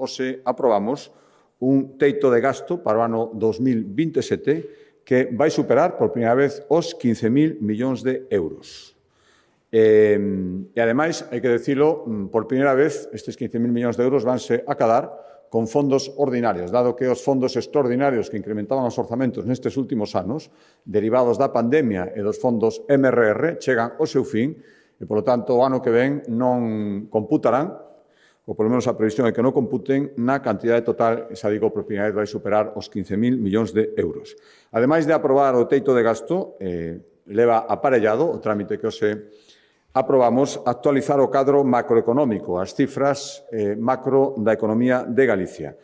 hoxe aprobamos un teito de gasto para o ano 2027 que vai superar por primeira vez os 15.000 millóns de euros. E, ademais, hai que decirlo, por primeira vez, estes 15.000 millóns de euros vanse acadar con fondos ordinarios, dado que os fondos extraordinarios que incrementaban os orzamentos nestes últimos anos, derivados da pandemia e dos fondos MRR, chegan ao seu fin e, polo tanto, o ano que ven non computarán, ou polo menos a previsión é que non computen, na cantidade total, xa digo, por primeira vez vai superar os 15.000 millóns de euros. Ademais de aprobar o teito de gasto, leva aparellado o trámite que hoxe aprobamos actualizar o cadro macroeconómico, as cifras macro da economía de Galicia.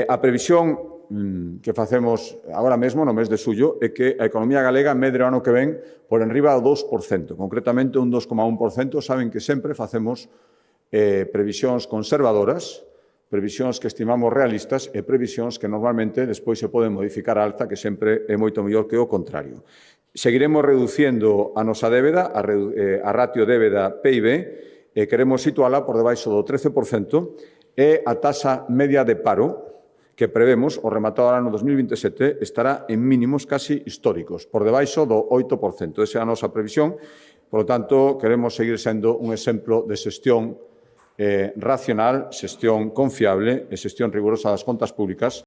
A previsión que facemos agora mesmo, no mes de xullo, é que a economía galega medre o ano que ven por enriba do 2%, concretamente un 2,1%. Saben que sempre facemos previsións conservadoras, previsións que estimamos realistas e previsións que normalmente despois se poden modificar á alza, que sempre é moito mellor que o contrario. Seguiremos reduciendo a nosa débeda, a ratio débeda-PIB, e queremos situala por debaixo do 13% e a taxa media de paro que prevemos, o rematado ano 2027, estará en mínimos casi históricos, por debaixo do 8%. Esa é a nosa previsión. Por lo tanto, queremos seguir sendo un exemplo de xestión racional, xestión confiable e xestión rigurosa das contas públicas